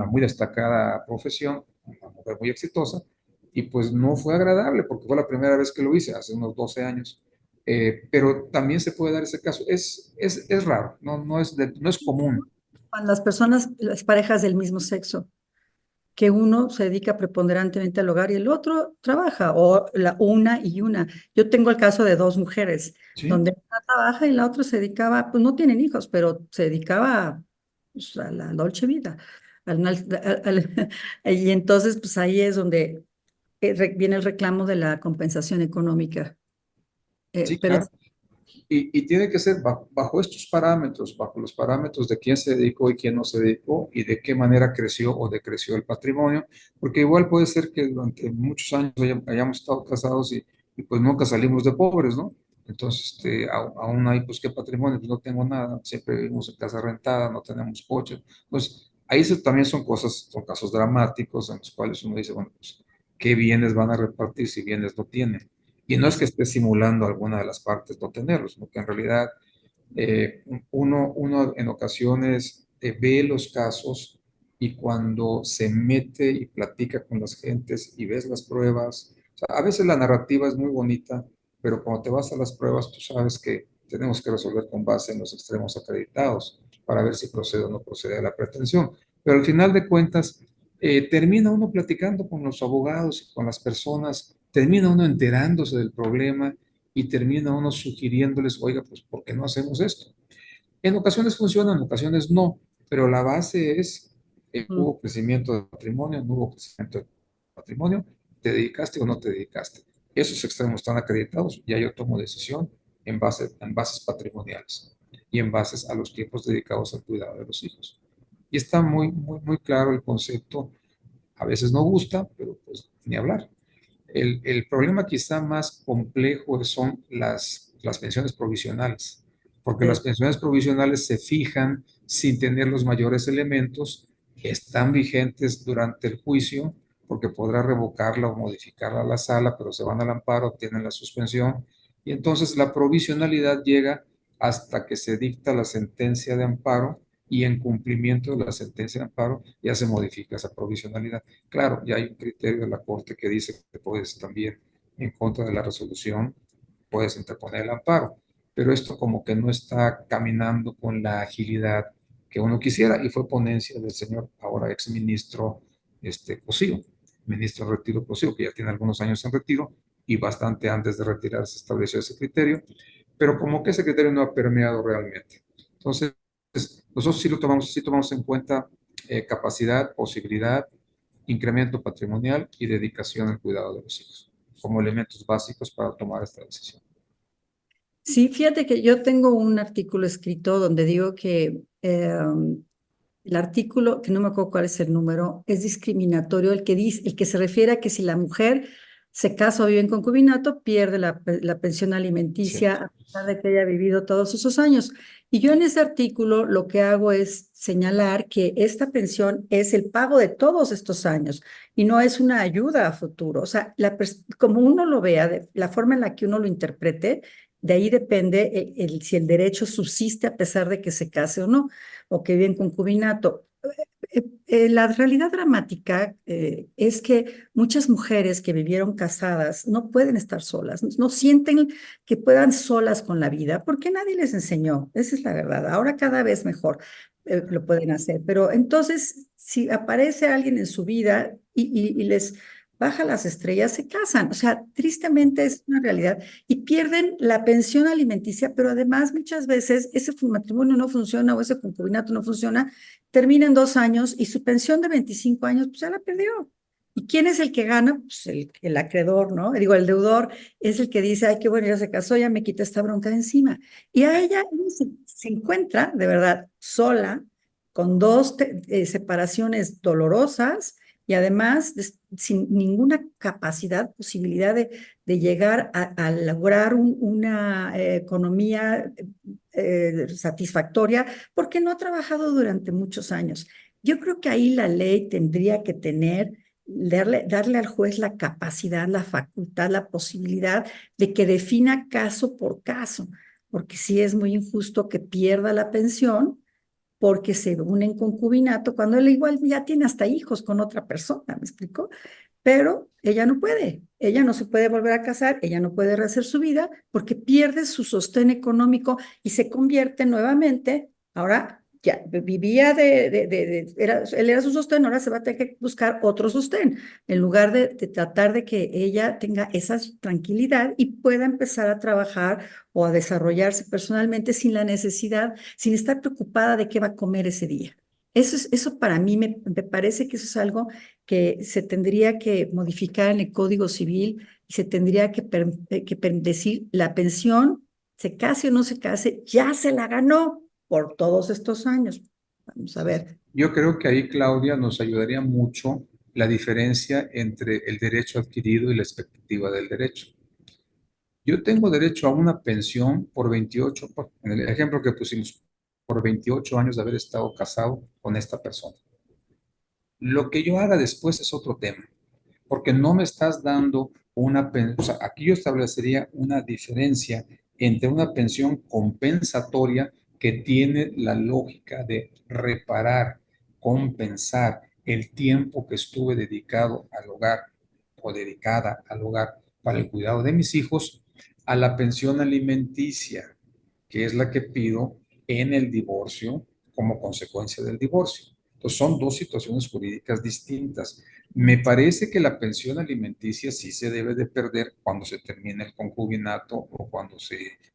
muy destacada profesión, una mujer muy exitosa, y pues no fue agradable porque fue la primera vez que lo hice, hace unos 12 años. Pero también se puede dar ese caso. Es raro, no es común. Cuando las personas, las parejas del mismo sexo, que uno se dedica preponderantemente al hogar y el otro trabaja, o la una y una. Yo tengo el caso de dos mujeres, ¿Sí? donde una trabaja y la otra se dedicaba, pues no tienen hijos, pero se dedicaba pues, a la dolce vida. Y entonces, pues ahí es donde viene el reclamo de la compensación económica. Sí, Pero claro. Y tiene que ser bajo estos parámetros, bajo los parámetros de quién se dedicó y quién no se dedicó y de qué manera creció o decreció el patrimonio, porque igual puede ser que durante muchos años hayamos estado casados y pues nunca salimos de pobres, ¿no? Entonces, aún hay, pues, ¿qué patrimonio? Pues no tengo nada, siempre vivimos en casa rentada, no tenemos coche. Pues ahí también son cosas, son casos dramáticos en los cuales uno dice, bueno, pues, ¿qué bienes van a repartir si bienes no tienen? Y no es que esté simulando alguna de las partes no tenerlos, sino que en realidad uno en ocasiones ve los casos y cuando se mete y platica con las gentes y ves las pruebas, o sea, a veces la narrativa es muy bonita, pero cuando te vas a las pruebas, tú sabes que tenemos que resolver con base en los extremos acreditados para ver si procede o no procede a la pretensión. Pero al final de cuentas, termina uno platicando con los abogados y con las personas, termina uno enterándose del problema y termina uno sugiriéndoles, oiga, pues, ¿por qué no hacemos esto? En ocasiones funciona, en ocasiones no, pero la base es, mm, hubo crecimiento de patrimonio, no hubo crecimiento de patrimonio, te dedicaste o no te dedicaste. Esos extremos están acreditados y yo tomo decisión en bases patrimoniales y en bases a los tiempos dedicados al cuidado de los hijos. Y está muy claro el concepto. A veces no gusta, pero pues ni hablar. El problema quizá más complejo son las pensiones provisionales, porque las eh, pensiones provisionales se fijan sin tener los mayores elementos, están vigentes durante el juicio, porque podrá revocarla o modificarla a la sala, pero se van al amparo, tienen la suspensión, y entonces la provisionalidad llega hasta que se dicta la sentencia de amparo y en cumplimiento de la sentencia de amparo ya se modifica esa provisionalidad. Claro, ya hay un criterio de la Corte que dice que puedes también, en contra de la resolución, puedes interponer el amparo, pero esto como que no está caminando con la agilidad que uno quisiera y fue ponencia del señor ahora ex ministro Cosío, ministro en retiro Cosío, que ya tiene algunos años en retiro y bastante antes de retirarse estableció ese criterio, pero como que ese criterio no ha permeado realmente. Entonces, nosotros sí lo tomamos, sí tomamos en cuenta capacidad, posibilidad, incremento patrimonial y dedicación al cuidado de los hijos, como elementos básicos para tomar esta decisión. Sí, fíjate que yo tengo un artículo escrito donde digo que el artículo, que no me acuerdo cuál es el número, es discriminatorio el que dice, el que se refiere a que si la mujer se casa o vive en concubinato, pierde la pensión alimenticia Cierto. a pesar de que haya vivido todos esos años. Y yo en ese artículo lo que hago es señalar que esta pensión es el pago de todos estos años y no es una ayuda a futuro. O sea, como uno lo vea, la forma en la que uno lo interprete, de ahí depende si el derecho subsiste a pesar de que se case o no o que vive en concubinato. La realidad dramática es que muchas mujeres que vivieron casadas no pueden estar solas, no sienten que puedan solas con la vida porque nadie les enseñó. Esa es la verdad. Ahora cada vez mejor lo pueden hacer. Pero entonces, si aparece alguien en su vida y les baja las estrellas, se casan. O sea, tristemente es una realidad y pierden la pensión alimenticia, pero además muchas veces ese matrimonio no funciona o ese concubinato no funciona, termina en 2 años y su pensión de 25 años pues ya la perdió. ¿Y quién es el que gana? Pues el acreedor, ¿no? Digo, el deudor es el que dice, ay, qué bueno, ya se casó, ya me quita esta bronca de encima. Y a ella se encuentra, de verdad, sola, con dos separaciones dolorosas y además sin ninguna capacidad, posibilidad de llegar a lograr una economía satisfactoria porque no ha trabajado durante muchos años. Yo creo que ahí la ley tendría que darle al juez la capacidad, la facultad, la posibilidad de que defina caso por caso, porque sí es muy injusto que pierda la pensión porque se une en concubinato, cuando él igual ya tiene hasta hijos con otra persona, ¿me explico? Pero ella no puede, ella no se puede volver a casar, ella no puede rehacer su vida porque pierde su sostén económico y se convierte nuevamente, ahora ya vivía él era su sostén, ahora se va a tener que buscar otro sostén, en lugar de tratar de que ella tenga esa tranquilidad y pueda empezar a trabajar o a desarrollarse personalmente sin la necesidad, sin estar preocupada de qué va a comer ese día. Eso para mí me parece que eso es algo que se tendría que modificar en el Código Civil y se tendría que decir la pensión, se case o no se case, ya se la ganó por todos estos años. Vamos a Sí, sí. ver. Yo creo que ahí, Claudia, nos ayudaría mucho la diferencia entre el derecho adquirido y la expectativa del derecho. Yo tengo derecho a una pensión por 28, en el ejemplo que pusimos, por 28 años de haber estado casado con esta persona. Lo que yo haga después es otro tema, porque no me estás dando una pensión. O sea, aquí yo establecería una diferencia entre una pensión compensatoria que tiene la lógica de reparar, compensar el tiempo que estuve dedicado al hogar o dedicada al hogar para el cuidado de mis hijos, a la pensión alimenticia, que es la que pido en el divorcio como consecuencia del divorcio. Entonces son dos situaciones jurídicas distintas. Me parece que la pensión alimenticia sí se debe de perder cuando se termine el concubinato o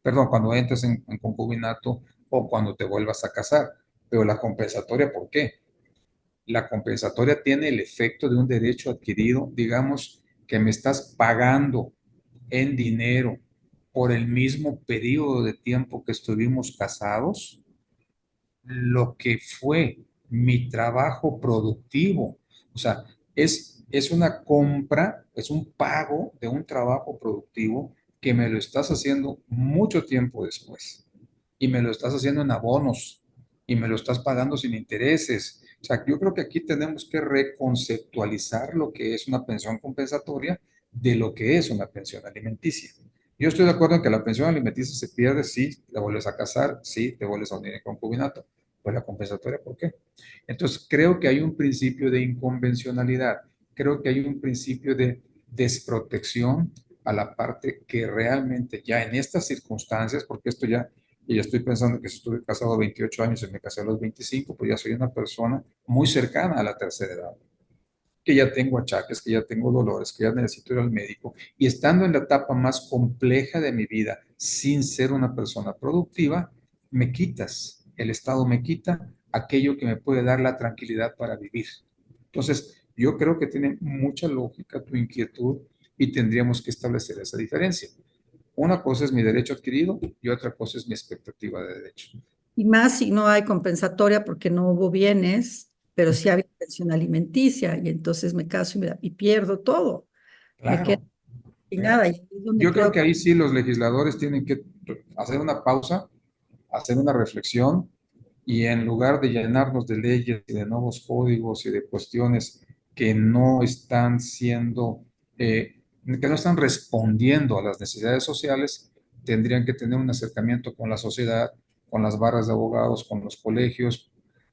perdón, cuando entres en concubinato o cuando te vuelvas a casar. Pero la compensatoria, ¿por qué? La compensatoria tiene el efecto de un derecho adquirido, digamos que me estás pagando en dinero por el mismo periodo de tiempo que estuvimos casados, lo que fue mi trabajo productivo. O sea, es una compra, es un pago de un trabajo productivo que me lo estás haciendo mucho tiempo después. Y me lo estás haciendo en abonos y me lo estás pagando sin intereses. O sea, yo creo que aquí tenemos que reconceptualizar lo que es una pensión compensatoria de lo que es una pensión alimenticia. Yo estoy de acuerdo en que la pensión alimenticia se pierde si te vuelves a casar, si te vuelves a unir en concubinato. Pues la compensatoria, ¿por qué? Entonces, creo que hay un principio de inconvencionalidad, creo que hay un principio de desprotección a la parte que realmente ya en estas circunstancias, porque esto ya, y ya estoy pensando que si estuve casado 28 años y me casé a los 25, pues ya soy una persona muy cercana a la tercera edad, que ya tengo achaques, que ya tengo dolores, que ya necesito ir al médico, y estando en la etapa más compleja de mi vida, sin ser una persona productiva, me quitas, el Estado me quita aquello que me puede dar la tranquilidad para vivir. Entonces, yo creo que tiene mucha lógica tu inquietud y tendríamos que establecer esa diferencia. Una cosa es mi derecho adquirido y otra cosa es mi expectativa de derecho. Y más si no hay compensatoria porque no hubo bienes, pero sí había pensión alimenticia, y entonces me caso y pierdo todo. Me quedo Claro, sin claro. nada. Y ahí es donde Yo creo creo que que ahí sí los legisladores tienen que hacer una pausa, hacer una reflexión y en lugar de llenarnos de leyes y de nuevos códigos y de cuestiones que no están siendo, que no están respondiendo a las necesidades sociales, tendrían que tener un acercamiento con la sociedad, con las barras de abogados, con los colegios,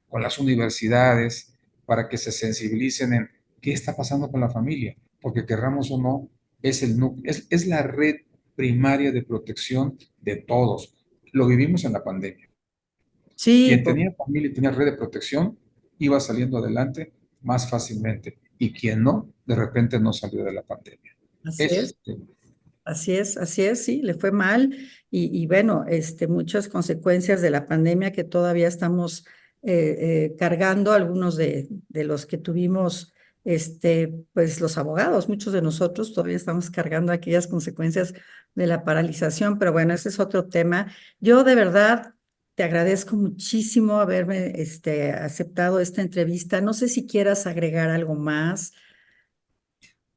con las universidades, para que se sensibilicen en qué está pasando con la familia, porque querramos o no, es la red primaria de protección de todos. Lo vivimos en la pandemia. sí, Quien tenía familia y tenía red de protección iba saliendo adelante más fácilmente y quien no, de repente no salió de la pandemia. así Ese es es. el tema. Así es, sí, le fue mal y bueno, muchas consecuencias de la pandemia que todavía estamos cargando, algunos de los que tuvimos, pues los abogados, muchos de nosotros todavía estamos cargando aquellas consecuencias de la paralización, pero bueno, ese es otro tema. Yo de verdad te agradezco muchísimo haberme aceptado esta entrevista. No sé si quieras agregar algo más.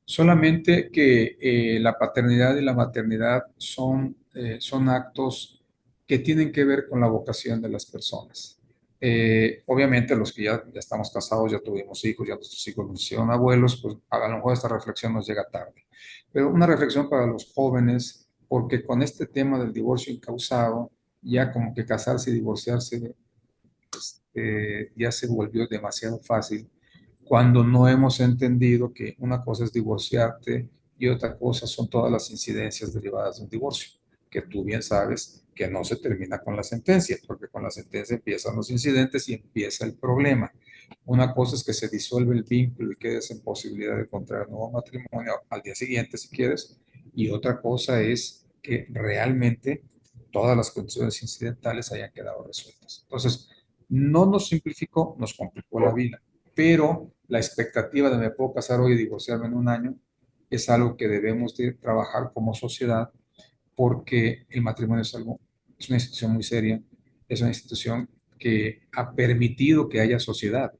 Solamente que la paternidad y la maternidad son actos que tienen que ver con la vocación de las personas. Obviamente los que ya estamos casados, ya tuvimos hijos, ya nuestros hijos nos hicieron abuelos, pues a lo mejor esta reflexión nos llega tarde. Pero una reflexión para los jóvenes, porque con este tema del divorcio incausado, ya como que casarse y divorciarse ya se volvió demasiado fácil cuando no hemos entendido que una cosa es divorciarte y otra cosa son todas las incidencias derivadas de un divorcio, que tú bien sabes que no se termina con la sentencia, porque con la sentencia empiezan los incidentes y empieza el problema. Una cosa es que se disuelve el vínculo y quedes en posibilidad de contraer nuevo matrimonio al día siguiente si quieres, y otra cosa es que realmente todas las condiciones incidentales hayan quedado resueltas. Entonces, no nos simplificó, nos complicó la vida, pero la expectativa de me puedo casar hoy y divorciarme en un año es algo que debemos de trabajar como sociedad porque el matrimonio es una institución muy seria, es una institución que ha permitido que haya sociedad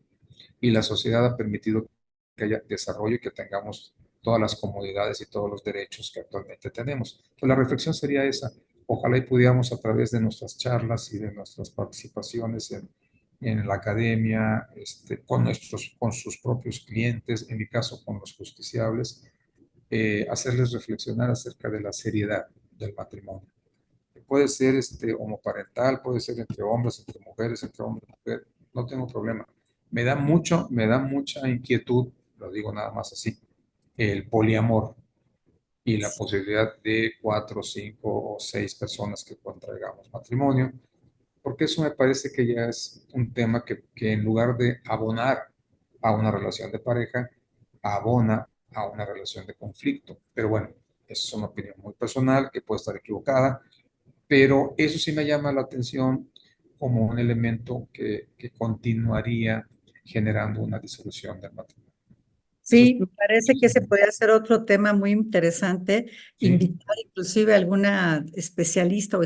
y la sociedad ha permitido que haya desarrollo y que tengamos todas las comodidades y todos los derechos que actualmente tenemos. Entonces, la reflexión sería esa. Ojalá y pudiéramos a través de nuestras charlas y de nuestras participaciones en la academia, con sus propios clientes, en mi caso con los justiciables, hacerles reflexionar acerca de la seriedad del matrimonio. Puede ser homoparental, puede ser entre hombres, entre mujeres, entre hombres y mujeres, no tengo problema. Me da mucha inquietud, lo digo nada más así, el poliamor y la posibilidad de 4, 5 o 6 personas que contraigamos matrimonio, porque eso me parece que ya es un tema que en lugar de abonar a una relación de pareja, abona a una relación de conflicto. Pero bueno, eso es una opinión muy personal que puede estar equivocada, pero eso sí me llama la atención como un elemento que continuaría generando una disolución del matrimonio. Eso es, Sí, me parece que ese podría ser otro tema muy interesante, sí, invitar inclusive a alguna especialista o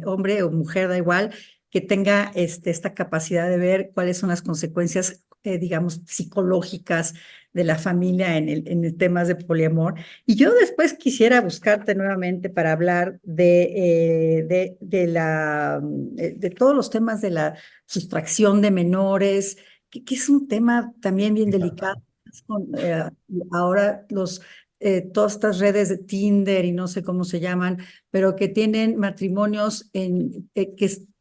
hombre o mujer, da igual, que tenga esta capacidad de ver cuáles son las consecuencias, digamos, psicológicas de la familia en el temas de poliamor. Y yo después quisiera buscarte nuevamente para hablar de todos los temas de la sustracción de menores, que es un tema también bien delicado con, ahora todas estas redes de Tinder y no sé cómo se llaman, pero que tienen matrimonios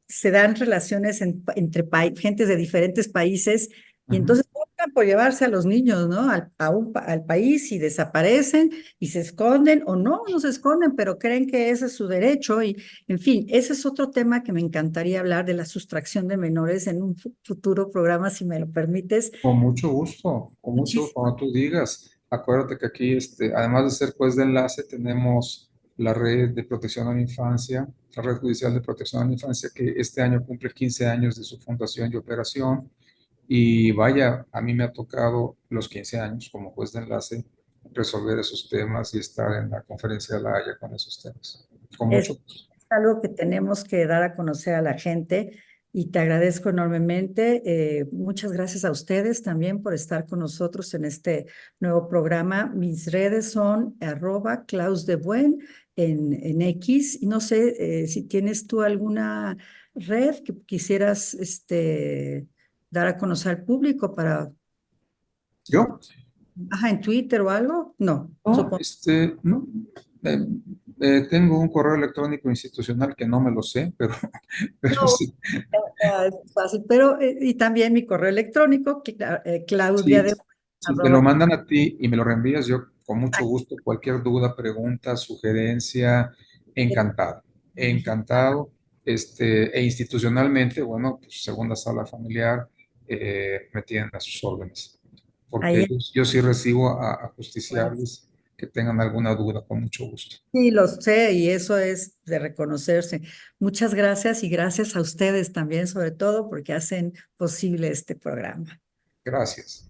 se dan relaciones entre gentes de diferentes países y ujú, entonces optan por llevarse a los niños, ¿no? Al país y desaparecen y se esconden o no se esconden, pero creen que ese es su derecho y, en fin, ese es otro tema que me encantaría hablar de la sustracción de menores en un futuro programa, si me lo permites. con mucho gusto, Muchísimo. cuando tú digas. Acuérdate que aquí, además de ser juez de enlace, tenemos la red de protección a la infancia la Red Judicial de Protección a la Infancia, que este año cumple 15 años de su fundación y operación. Y vaya, a mí me ha tocado los 15 años como juez de enlace resolver esos temas y estar en la conferencia de La Haya con esos temas. Con Es mucho gusto. algo que tenemos que dar a conocer a la gente y te agradezco enormemente. Muchas gracias a ustedes también por estar con nosotros en este nuevo programa. Mis redes son @clausdebuen en X y no sé si tienes tú alguna red que quisieras dar a conocer al público para, Yo, ajá, en Twitter o algo. No, no, supongo. no, eh, tengo un correo electrónico institucional que no me lo sé, pero, pero No, sí, es fácil, pero y también mi correo electrónico, Claudia sí, de si te lo arroba. mandan a ti y me lo reenvías, yo con mucho gusto, cualquier duda, pregunta, sugerencia, encantado, encantado. E institucionalmente, bueno, pues según la sala familiar, me tienen a sus órdenes, porque Ahí yo sí recibo a pues, justiciables que tengan alguna duda, con mucho gusto. sí, lo sé y eso es de reconocerse. Muchas gracias y gracias a ustedes también, sobre todo porque hacen posible este programa. Gracias.